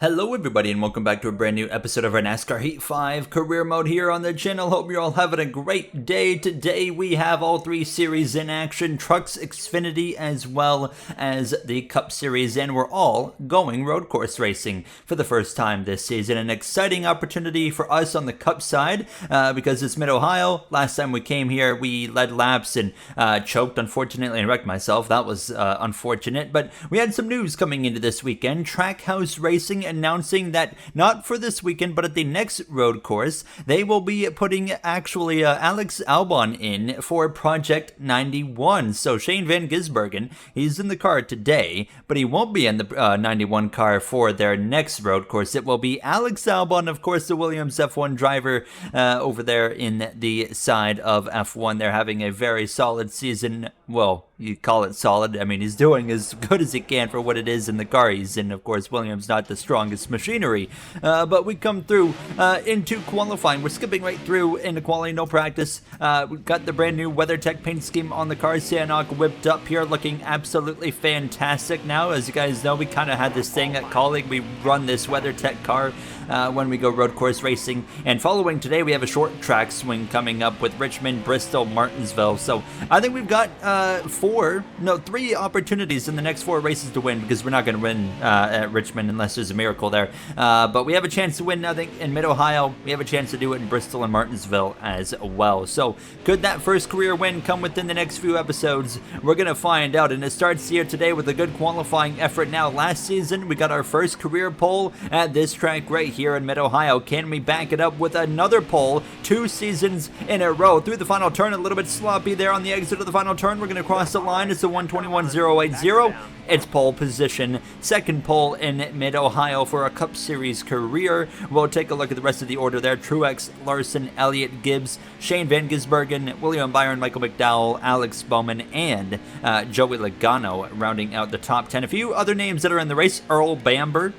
Hello everybody and welcome back to a brand new episode of our NASCAR Heat 5 career mode here on the channel. Hope you're all having a great day. Today we have all three series in action, Trucks, Xfinity, as well as the Cup Series, and we're all going road course racing for the first time this season. An exciting opportunity for us on the Cup side because it's Mid-Ohio. Last time we came here we led laps and choked unfortunately and wrecked myself. That was unfortunate, but we had some news coming into this weekend. Trackhouse Racing announcing that not for this weekend, but at the next road course, they will be putting actually Alex Albon in for Project 91. So Shane Van Gisbergen, he's in the car today, but he won't be in the 91 car for their next road course. It will be Alex Albon, of course, the Williams F1 driver over there in the side of F1. They're having a very solid season. Well, you call it solid. I mean, he's doing as good as he can for what it is in the car he's in. Of course, Williams not the strongest machinery, but we come through into qualifying. We're skipping right through into quality, no practice. We've got the brand new WeatherTech paint scheme on the car. Sanok whipped up here, looking absolutely fantastic. Now, as you guys know, we kind of had this thing at Colleague. We run this WeatherTech car when we go road course racing. And following today, we have a short track swing coming up with Richmond, Bristol, Martinsville. So I think we've got three opportunities in the next four races to win, because we're not going to win at Richmond unless there's a miracle there. But we have a chance to win, I think, in Mid-Ohio. We have a chance to do it in Bristol and Martinsville as well. So could that first career win come within the next few episodes? We're going to find out. And it starts here today with a good qualifying effort. Now, last season, we got our first career pole at this track right here in Mid-Ohio. Can we back it up with another pole 2 seasons in a row? Through the final turn, a little bit sloppy there on the exit of the final turn. We're going to cross the line. It's a 121.080. It's pole position, second pole in Mid-Ohio for a Cup Series career. We'll take a look at the rest of the order there. Truex, Larson, Elliott, Gibbs, Shane Van Gisbergen, William Byron, Michael McDowell, Alex Bowman, and Joey Logano rounding out the top 10. A few other names that are in the race: Earl Bamber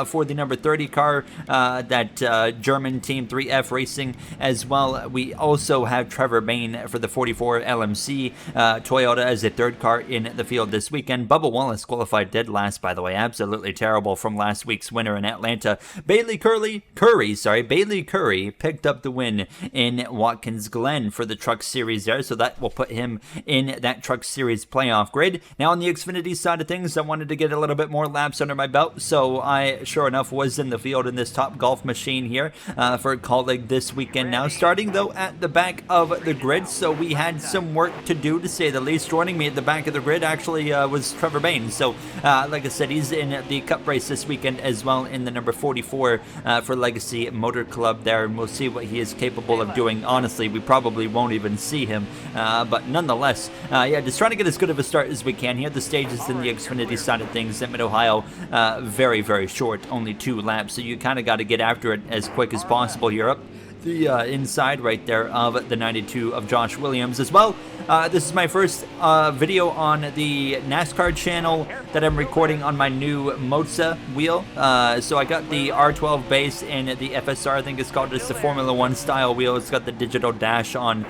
for the number 30 car, that German team 3F Racing as well. We also have Trevor Bayne for the 44 LMC Toyota as a third car in the field this weekend. Bubba Wallace qualified dead last, by the way. Absolutely terrible from last week's winner in Atlanta. Bailey Curry picked up the win in Watkins Glen for the Truck Series there, so that will put him in that Truck Series playoff grid. Now on the Xfinity side of things, I wanted to get a little bit more laps under my belt, so I sure enough was in the field in this Top Golf machine here for Colleague this weekend. Now starting though at the back of the grid, so we had some work to do, to say the least. Joining me at the back of the grid actually was Trevor Bayne. So, like I said, he's in the Cup race this weekend as well in the number 44 for Legacy Motor Club there, and we'll see what he is capable of doing. Honestly, we probably won't even see him, but nonetheless, yeah, just trying to get as good of a start as we can here. The stages in the Xfinity side of things at Mid-Ohio, very, very short, only 2 laps, so you kind of got to get after it as quick as possible here. Up the inside right there of the 92 of Josh Williams as well. This is my first video on the NASCAR channel that I'm recording on my new Moza wheel. So I got the R12 base and the FSR, I think it's called. It's the Formula 1 style wheel. It's got the digital dash on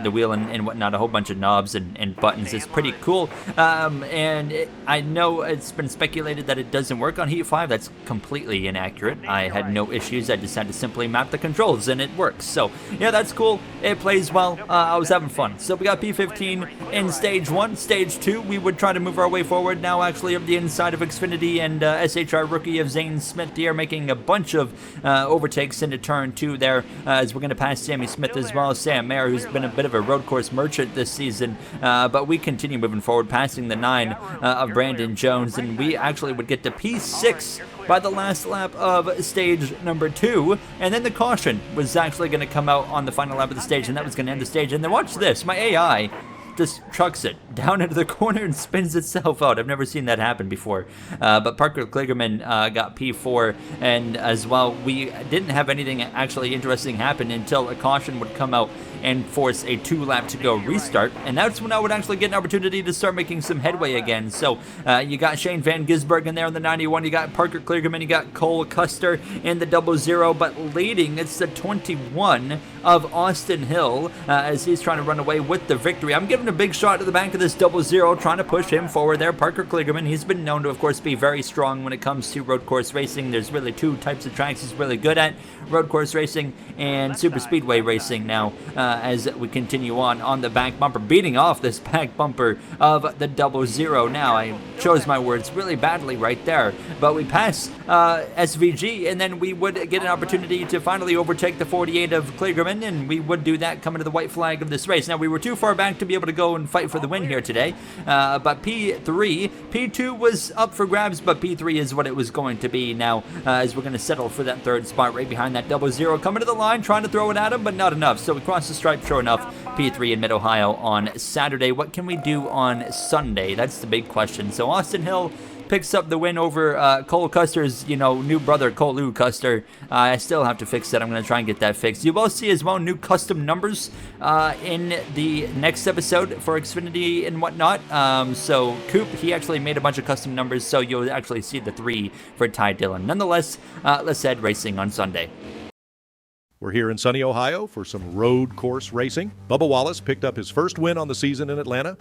the wheel and whatnot, a whole bunch of knobs and buttons. It's pretty cool. I know it's been speculated that it doesn't work on Heat 5. That's completely inaccurate. I had no issues. I just had to simply map the controls and it works. So yeah, that's cool. It plays well. I was having fun. So we got P15 in stage 1. Stage 2, we would try to move our way forward now, actually, up the inside of Xfinity, and SHR rookie of Zane Smith here making a bunch of overtakes into turn 2 there, as we're going to pass Sammy Smith as well as Sam Mayer, who's been a bit of a road course merchant this season, but we continue moving forward, passing the 9 of Brandon Jones, and we actually would get to P6 by the last lap of stage number 2, and then the caution was actually going to come out on the final lap of the stage, and that was going to end the stage. And then watch this, my AI just trucks it down into the corner and spins itself out. I've never seen that happen before. But Parker Kligerman got P4, and as well, we didn't have anything actually interesting happen until a caution would come out and force a 2-lap to go restart, and that's when I would actually get an opportunity to start making some headway again. So you got Shane Van Gisbergen in there in the 91, you got Parker Kligerman, you got Cole Custer in the 00, but leading, it's the 21 of Austin Hill as he's trying to run away with the victory. I'm giving a big shot to the back of this 00, trying to push him forward there. Parker Kligerman, he's been known to, of course, be very strong when it comes to road course racing. There's really two types of tracks he's really good at: road course racing and super speedway racing. Now, as we continue on the back bumper, beating off this back bumper of the 00. Now, I chose my words really badly right there, but we pass SVG, and then we would get an opportunity to finally overtake the 48 of Kligerman, and we would do that coming to the white flag of this race. Now, we were too far back to be able to go and fight for the win here today, but P3, P2 was up for grabs, but P3 is what it was going to be now, as we're going to settle for that third spot right behind that 00, coming to the line, trying to throw it at him, but not enough. So we cross the stripe, sure enough. P3 in Mid-Ohio on Saturday. What can we do on Sunday? That's the big question. So Austin Hill picks up the win over Cole Custer's, new brother, Cole Custer. I still have to fix that. I'm going to try and get that fixed. You will see as well new custom numbers in the next episode for Xfinity and whatnot. So Koop, he actually made a bunch of custom numbers, so you'll actually see the 3 for Ty Dillon. Nonetheless, let's head racing on Sunday. We're here in sunny Ohio for some road course racing. Bubba Wallace picked up his first win on the season in Atlanta.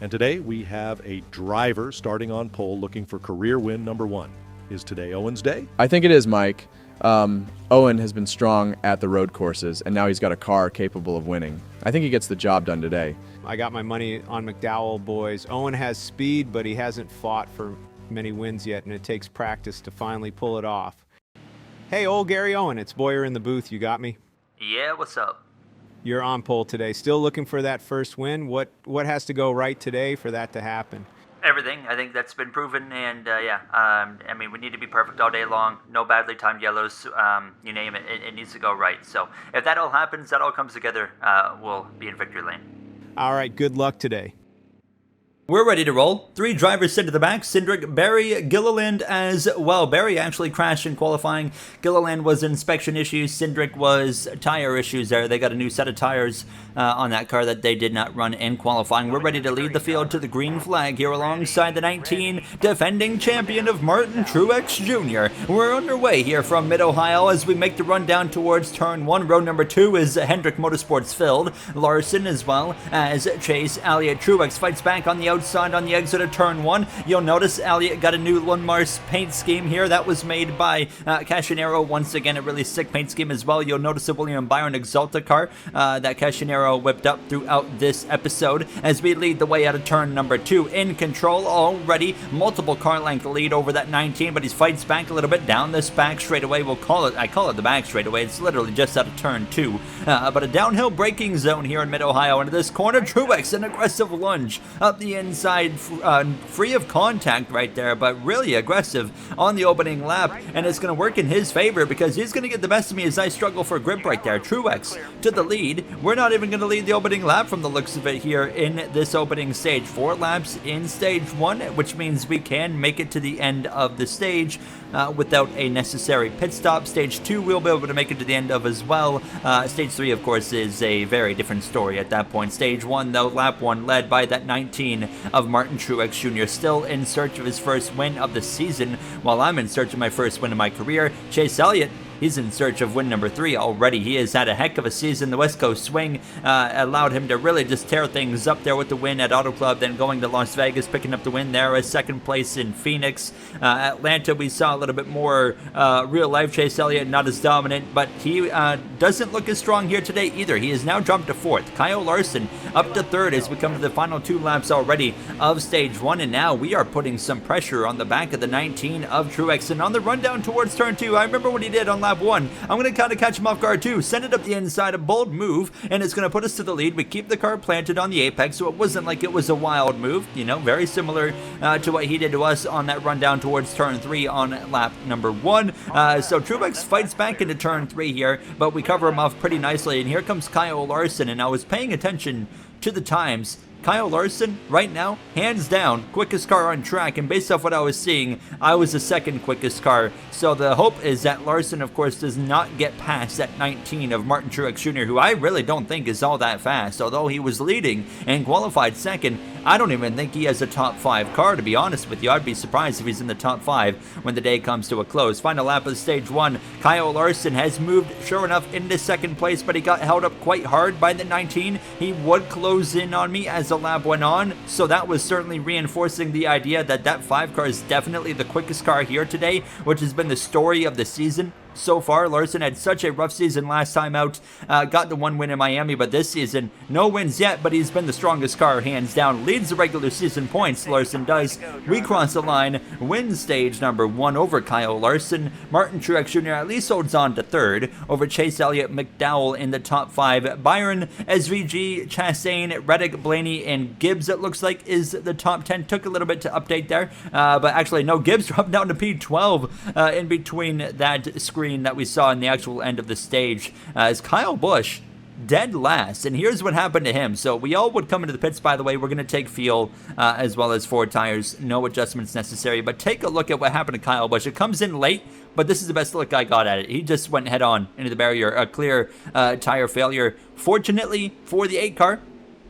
And today we have a driver starting on pole looking for career win number 1. Is today Owen's day? I think it is, Mike. Owen has been strong at the road courses, and now he's got a car capable of winning. I think he gets the job done today. I got my money on McDowell, boys. Owen has speed, but he hasn't fought for many wins yet, and it takes practice to finally pull it off. Hey, old Gary Owen, it's Boyer in the booth. You got me? Yeah, what's up? You're on pole today. Still looking for that first win? What has to go right today for that to happen? Everything. I think that's been proven, and we need to be perfect all day long. No badly timed yellows, you name it. It needs to go right. So if that all happens, that all comes together, we'll be in victory lane. All right, good luck today. We're ready to roll. 3 drivers sit to the back. Cindric, Barry, Gilliland as well. Barry actually crashed in qualifying. Gilliland was inspection issues. Cindric was tire issues there. They got a new set of tires on that car that they did not run in qualifying. We're ready to lead the field to the green flag here alongside the 19 defending champion of Martin Truex Jr. We're underway here from Mid-Ohio as we make the run down towards turn 1. Row number 2 is Hendrick Motorsports filled. Larson as well as Chase Elliott. Truex fights back on the outside on the exit of turn 1. You'll notice Elliott got a new Lundmar's paint scheme here. That was made by Cachinero. Once again, a really sick paint scheme as well. You'll notice a William Byron Exalta car that Cachinero whipped up throughout this episode as we lead the way out of turn number 2. In control already. Multiple car length lead over that 19, but he fights back a little bit down this back straightaway. I call it the back straightaway. It's literally just out of turn 2. But a downhill braking zone here in Mid-Ohio. Into this corner, Truex, an aggressive lunge up the inside, free of contact right there, but really aggressive on the opening lap, and it's going to work in his favor because he's going to get the best of me as I struggle for grip right there. Truex to the lead. We're not even going to lead the opening lap from the looks of it here in this opening stage. 4 laps in stage 1, which means we can make it to the end of the stage without a necessary pit stop. Stage 2 we'll be able to make it to the end of as well. Stage 3, of course, is a very different story at that point. Stage 1, though, lap 1 led by that 19 of Martin Truex Jr., still in search of his first win of the season, while I'm in search of my first win of my career. Chase Elliott, he's in search of win number 3 already. He has had a heck of a season. The West Coast swing allowed him to really just tear things up there with the win at Auto Club, then going to Las Vegas, picking up the win there as second place in Phoenix. Atlanta, we saw a little bit more real-life Chase Elliott, not as dominant, but he doesn't look as strong here today either. He has now jumped to 4th. Kyle Larson up to 3rd as we come to the final 2 laps already of stage 1, and now we are putting some pressure on the back of the 19 of Truex. And on the rundown towards turn 2, I remember what he did on lap 1. I'm going to kind of catch him off guard too. Send it up the inside, a bold move, and it's going to put us to the lead. We keep the car planted on the apex, so it wasn't like it was a wild move. Very similar to what he did to us on that rundown towards turn 3 on lap number 1. So Truex fights back into turn 3 here, but we cover him off pretty nicely. And here comes Kyle Larson, and I was paying attention to the times. Kyle Larson, right now, hands down, quickest car on track, and based off what I was seeing, I was the second quickest car. So the hope is that Larson, of course, does not get past that 19 of Martin Truex Jr., who I really don't think is all that fast. Although he was leading and qualified second, I don't even think he has a top 5 car, to be honest with you. I'd be surprised if he's in the top 5 when the day comes to a close. Final lap of stage 1, Kyle Larson has moved, sure enough, into second place, but he got held up quite hard by the 19. He would close in on me as the lap went on, so that was certainly reinforcing the idea that that 5 car is definitely the quickest car here today, which has been the story of the season. So far, Larson had such a rough season last time out, got the 1 win in Miami, but this season, no wins yet, but he's been the strongest car, hands down. Leads the regular season points, Larson does. We cross the line, wins stage number 1 over Kyle Larson. Martin Truex Jr. at least holds on to third over Chase Elliott, McDowell in the top 5. Byron, SVG, Chastain, Reddick, Blaney, and Gibbs, it looks like, is the top 10. Took a little bit to update there, but actually, no, Gibbs dropped down to P12 in between that screen that we saw in the actual end of the stage, as Kyle Busch dead last, and here's what happened to him. So we all would come into the pits, by the way. We're going to take fuel as well as 4 tires, no adjustments necessary, but take a look at what happened to Kyle Busch. It comes in late, but this is the best look I got at it. He just went head on into the barrier, a clear tire failure. Fortunately for the 8 car,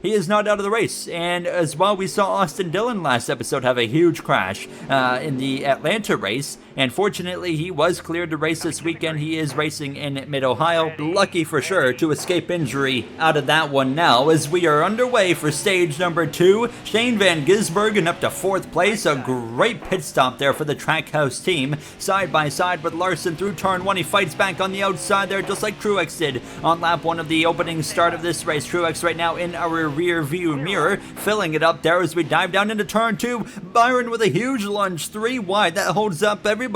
he is not out of the race. And as well, we saw Austin Dillon last episode have a huge crash in the Atlanta race. And fortunately, he was cleared to race this weekend. He is racing in Mid-Ohio. Lucky for sure to escape injury out of that one now, as we are underway for stage number 2. Shane Van Gisbergen up to 4th place. A great pit stop there for the Trackhouse team. Side by side with Larson through turn 1. He fights back on the outside there, just like Truex did on lap 1 of the opening start of this race. Truex right now in our rear view mirror, filling it up there as we dive down into turn 2. Byron with a huge lunge, 3 wide. That holds up everybody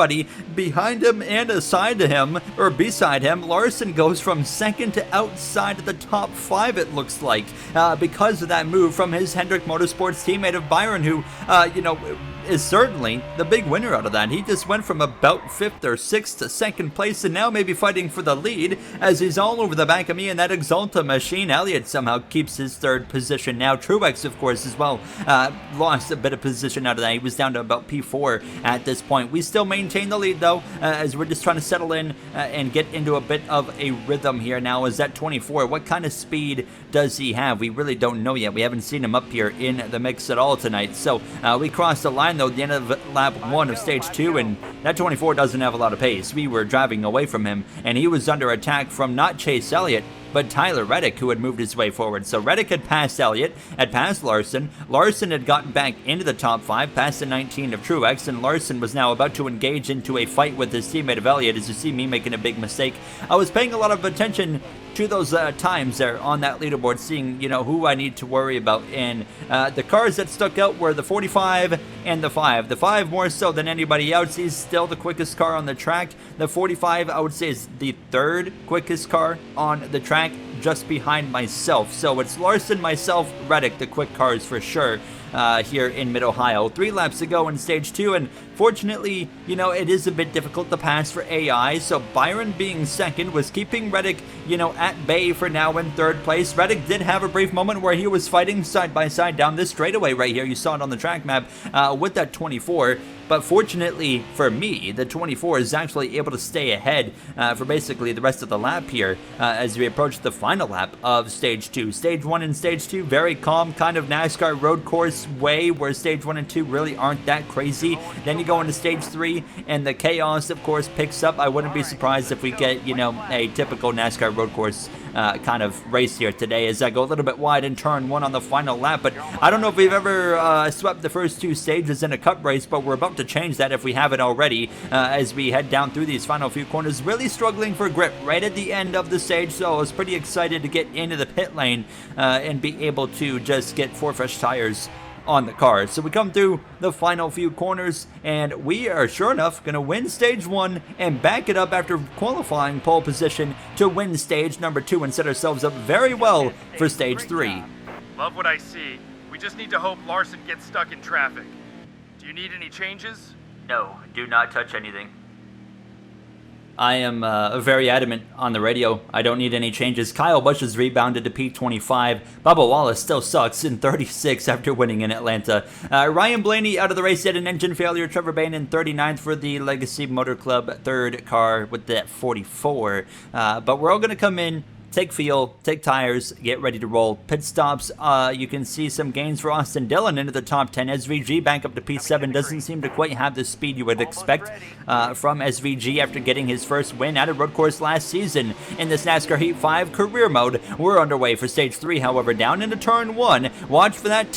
behind him and aside to him, or beside him. Larson goes from second to outside of the top 5, it looks like, because of that move from his Hendrick Motorsports teammate of Byron, who, is certainly the big winner out of that. He just went from about 5th or 6th to 2nd place, and now maybe fighting for the lead as he's all over the back of me in that Exalta machine. Elliott somehow keeps his 3rd position now. Truex, of course, as well, lost a bit of position out of that. He was down to about P4 at this point. We still maintain the lead, though, as we're just trying to settle in and get into a bit of a rhythm here now. Is that 24? What kind of speed does he have? We really don't know yet. We haven't seen him up here in the mix at all tonight. So we crossed the line, though, at the end of lap 1 of stage 2, and that 24 doesn't have a lot of pace. We were driving away from him, and he was under attack from not Chase Elliott, but Tyler Reddick, who had moved his way forward. So Reddick had passed Elliott, had passed Larson. Larson had gotten back into the top 5, past the 19 of Truex, and Larson was now about to engage into a fight with his teammate of Elliott. As you see me making a big mistake, I was paying a lot of attention to those times there on that leaderboard, seeing, who I need to worry about. And the cars that stuck out were the 45 and the 5. The 5 more so than anybody else. He's still the quickest car on the track. The 45, I would say, is the 3rd quickest car on the track, just behind myself. So it's Larson, myself, Reddick, the quick cars for sure here in Mid-Ohio. 3 laps to go in stage 2, and fortunately, it is a bit difficult to pass for AI, so Byron being second was keeping Reddick, at bay for now in 3rd place. Reddick did have a brief moment where he was fighting side by side down this straightaway right here. You saw it on the track map with that 24. But fortunately for me, the 24 is actually able to stay ahead for basically the rest of the lap here as we approach the final lap of stage 2. Stage 1 and stage 2, very calm, kind of NASCAR road course way, where stage 1 and 2 really aren't that crazy. Then you go into stage 3, and the chaos, of course, picks up. I wouldn't be surprised if we get, a typical NASCAR road course kind of race here today, as I go a little bit wide in turn 1 on the final lap. But I don't know if we've ever swept the first 2 stages in a cup race, but we're about to change that if we haven't already as we head down through these final few corners. Really struggling for grip right at the end of the stage, so I was pretty excited to get into the pit lane and be able to just get 4 fresh tires on the car. So we come through the final few corners, and we are sure enough going to win stage 1 and back it up after qualifying pole position to win stage number 2 and set ourselves up very well for stage 3. Love what I see. We just need to hope Larson gets stuck in traffic. Do you need any changes? No, do not touch anything. I am very adamant on the radio. I don't need any changes. Kyle Busch has rebounded to P25. Bubba Wallace still sucks in 36 after winning in Atlanta. Ryan Blaney out of the race, had an engine failure. Trevor Bayne in 39th for the Legacy Motor Club third car with that 44. But we're all going to come in, take fuel, take tires, get ready to roll. Pit stops, you can see some gains for Austin Dillon into the top 10. SVG back up to P7, doesn't seem to quite have the speed you would expect from SVG after getting his first win at a road course last season. In this NASCAR Heat 5 career mode, we're underway for stage 3, however, down into turn 1. Watch for that,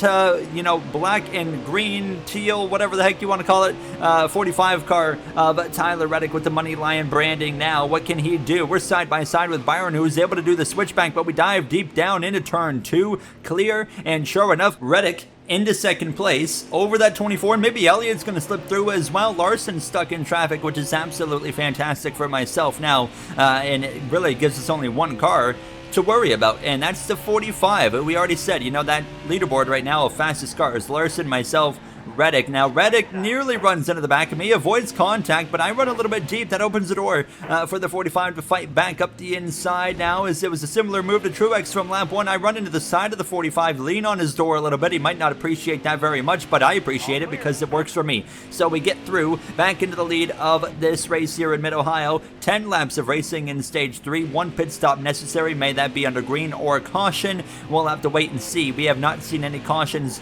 black and green, teal, whatever the heck you want to call it, 45 car of Tyler Reddick with the Money Lion branding now. What can he do? We're side by side with Byron, who's able to do the switchback, but we dive deep down into turn 2, clear, and sure enough, Reddick into second place over that 24, and maybe Elliott's going to slip through as well. Larson stuck in traffic, which is absolutely fantastic for myself now, and it really gives us only one car to worry about, and that's the 45. We already said, that leaderboard right now of fastest cars, Larson, myself, Reddick. Now, Reddick nearly runs into the back of me, avoids contact, but I run a little bit deep. That opens the door for the 45 to fight back up the inside now, as it was a similar move to Truex from lap 1. I run into the side of the 45, lean on his door a little bit. He might not appreciate that very much, but I appreciate it because it works for me. So we get through, back into the lead of this race here in Mid-Ohio. 10 laps of racing in stage 3, 1 pit stop necessary. May that be under green or caution. We'll have to wait and see. We have not seen any cautions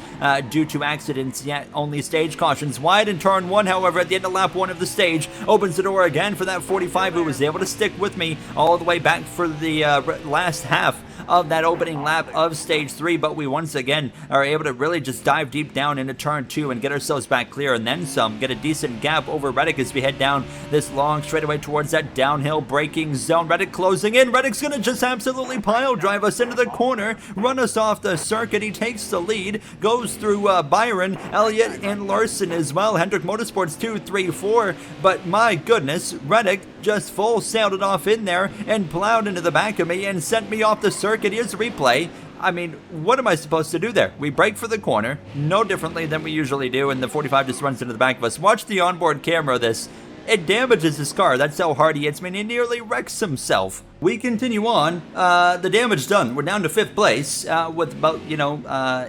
due to accidents yet. Only stage cautions wide in turn 1, however, at the end of lap 1 of the stage, opens the door again for that 45 who was able to stick with me all the way back for the last half of that opening lap of stage 3, but we once again are able to really just dive deep down into turn 2 and get ourselves back clear, and then some, get a decent gap over Reddick as we head down this long straightaway towards that downhill braking zone. Reddick closing in. Reddick's gonna just absolutely pile drive us into the corner, run us off the circuit. He takes the lead, goes through Byron, Elliott, and Larson as well. Hendrick Motorsports 2, 3, 4, but my goodness, Reddick just full sailed it off in there and plowed into the back of me and sent me off the circuit. Here's the replay. I mean, what am I supposed to do there? We brake for the corner, no differently than we usually do, and the 45 just runs into the back of us. Watch the onboard camera of this. It damages his car. That's how hard he hits me, and he nearly wrecks himself. We continue on. The damage done. We're down to 5th place with about,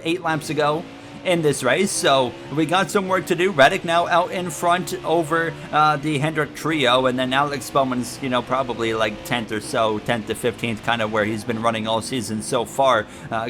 8 laps to go in this race, so we got some work to do. Reddick now out in front over the Hendrick trio, and then Alex Spellman's, probably like 10th or so, 10th to 15th, kind of where he's been running all season so far.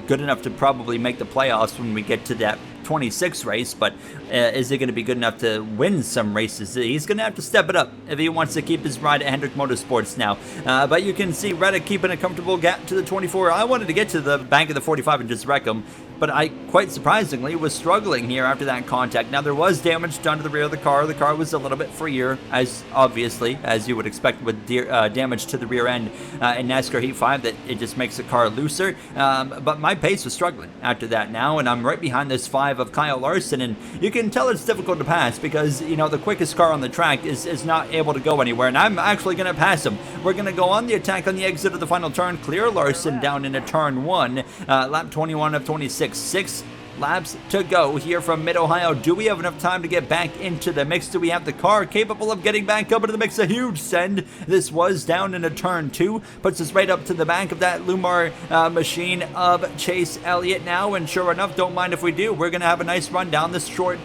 Good enough to probably make the playoffs when we get to that 26 race, but is he going to be good enough to win some races? He's going to have to step it up if he wants to keep his ride at Hendrick Motorsports now. But you can see Reddick keeping a comfortable gap to the 24. I wanted to get to the bank of the 45 and just wreck him, but I, quite surprisingly, was struggling here after that contact. Now, there was damage done to the rear of the car. The car was a little bit freer, as obviously, as you would expect with damage to the rear end in NASCAR Heat 5, that it just makes the car looser. But my pace was struggling after that now, and I'm right behind this 5 of Kyle Larson, and you can tell it's difficult to pass because, the quickest car on the track is not able to go anywhere, and I'm actually going to pass him. We're going to go on the attack on the exit of the final turn, clear Larson down into turn 1, lap 21 of 26. 6 laps to go here from Mid-Ohio. Do we have enough time to get back into the mix? Do we have the car capable of getting back up into the mix? A huge send. This was down into turn 2. Puts us right up to the back of that Lumar machine of Chase Elliott now. And sure enough, don't mind if we do. We're going to have a nice run down this short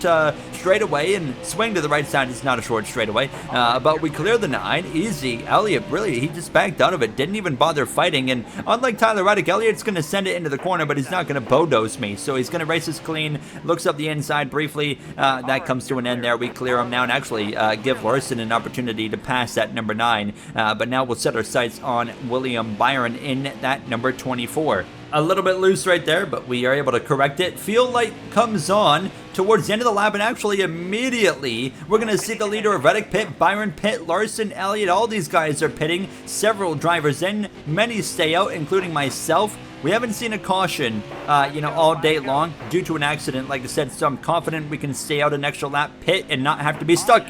straightaway and swing to the right side. It's not a short straightaway, but we clear the 9. Easy. Elliott, really, he just backed out of it. Didn't even bother fighting. And unlike Tyler Reddick, Elliott's going to send it into the corner, but he's not going to bulldoze me. So he's going to race is clean, looks up the inside briefly. That comes to an end there. We clear him now and actually give Larson an opportunity to pass that number 9. But now we'll set our sights on William Byron in that number 24. A little bit loose right there, but we are able to correct it. Field light comes on towards the end of the lap, and actually immediately we're going to see the leader of Reddick pit, Byron pit, Larson, Elliott. All these guys are pitting. Several drivers in, many stay out, including myself. We haven't seen a caution, all day long due to an accident. Like I said, so I'm confident we can stay out an extra lap, pit, and not have to be stuck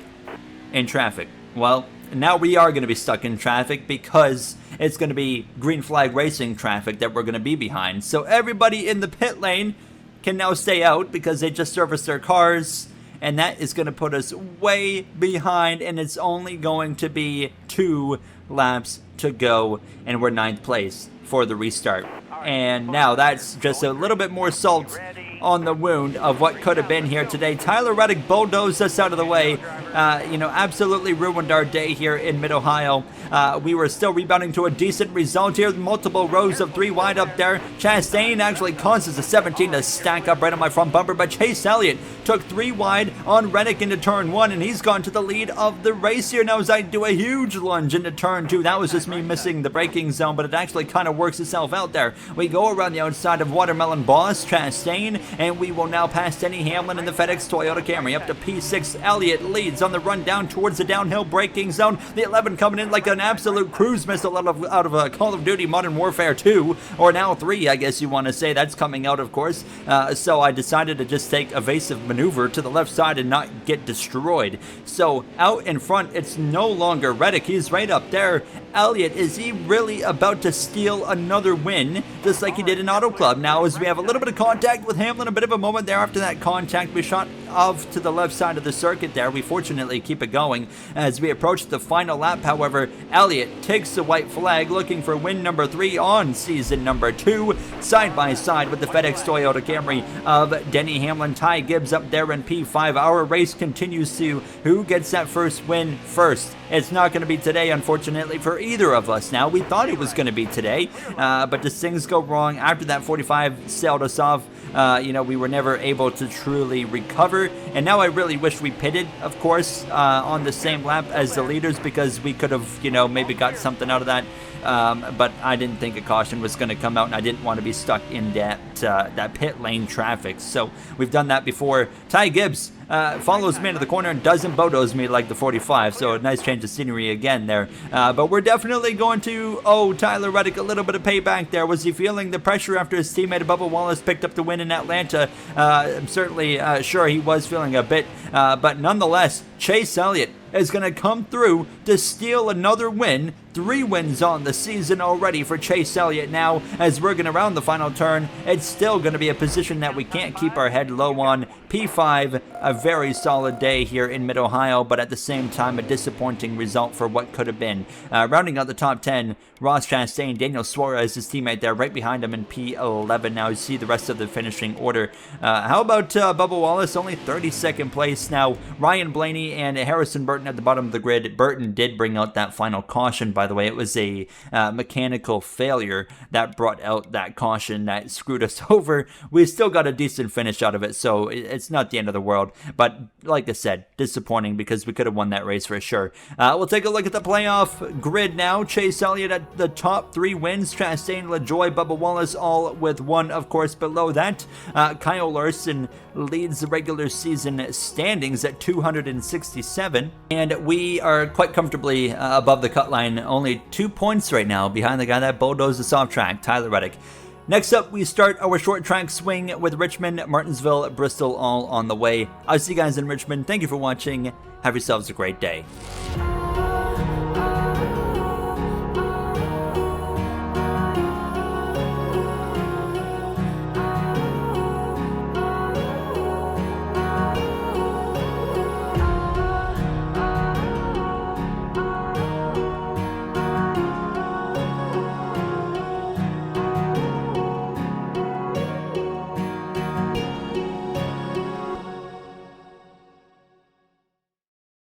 in traffic. Well, now we are going to be stuck in traffic because it's going to be green flag racing traffic that we're going to be behind. So everybody in the pit lane can now stay out because they just serviced their cars and that is going to put us way behind, and it's only going to be 2 laps to go, and we're 9th place for the restart. And now that's just a little bit more salt on the wound of what could have been here today. Tyler Reddick bulldozed us out of the way. Absolutely ruined our day here in Mid-Ohio. We were still rebounding to a decent result here. Multiple rows of 3 wide up there. Chastain actually causes the 17 to stack up right on my front bumper, but Chase Elliott took 3 wide on Reddick into turn 1, and he's gone to the lead of the race here now as I do a huge lunge into turn 2. That was just me missing the braking zone, but it actually kind of works itself out there. We go around the outside of Watermelon Boss, Chastain, and we will now pass Denny Hamlin in the FedEx Toyota Camry up to P6. Elliott leads on the run down towards the downhill braking zone. The 11 coming in like an absolute cruise missile out of Call of Duty Modern Warfare 2, or now 3, I guess you want to say. That's coming out, of course. So I decided to just take evasive maneuver to the left side and not get destroyed. So out in front, it's no longer Reddick. He's right up there. Elliott, is he really about to steal another win, just like he did in Auto Club? Now, as we have a little bit of contact with Hamlin, a bit of a moment there after that contact, we shot off to the left side of the circuit there. We fortunately keep it going as we approach the final lap. However, Elliott takes the white flag, looking for win number 3 on season number 2, side by side with the FedEx Toyota Camry of Denny Hamlin. Ty Gibbs up there in P5. Our race continues to who gets that first win first. It's not going to be today, unfortunately, for either of us. Now, we thought it was going to be today, but just things go wrong. After that 45 sailed us off, we were never able to truly recover. And now I really wish we pitted, of course, on the same lap as the leaders, because we could have, maybe got something out of that. But I didn't think a caution was going to come out, and I didn't want to be stuck in that pit lane traffic. So we've done that before. Ty Gibbs follows me into the corner and doesn't bulldoze me like the 45, so a nice change of scenery again there. But we're definitely going to owe Tyler Reddick a little bit of payback there. Was he feeling the pressure after his teammate Bubba Wallace picked up the win in Atlanta? I'm certainly sure he was feeling a bit, but nonetheless, Chase Elliott is going to come through to steal another win. 3 wins on the season already for Chase Elliott now. As we're going to round the final turn, it's still going to be a position that we can't keep our head low on. P5, a very solid day here in Mid-Ohio, but at the same time, a disappointing result for what could have been. Rounding out the top 10, Ross Chastain, Daniel Suarez, his teammate there, right behind him in P11. Now you see the rest of the finishing order. How about Bubba Wallace? Only 32nd place now. Ryan Blaney and Harrison Burton at the bottom of the grid. Burton did bring out that final caution, by the way. It was a mechanical failure that brought out that caution that screwed us over. We still got a decent finish out of it, so it's not the end of the world. But like I said, disappointing because we could have won that race for sure. We'll take a look at the playoff grid now. Chase Elliott at the top 3 wins. Chastain, LaJoy, Bubba Wallace all with 1, of course, below that. Kyle Larson leads the regular season standings at 267, and we are quite comfortably above the cut line, only 2 points right now behind the guy that bulldozed us off track, Tyler Reddick. Next up, we start our short track swing with Richmond, Martinsville, Bristol all on the way. I'll see you guys in Richmond. Thank you for watching. Have yourselves a great day.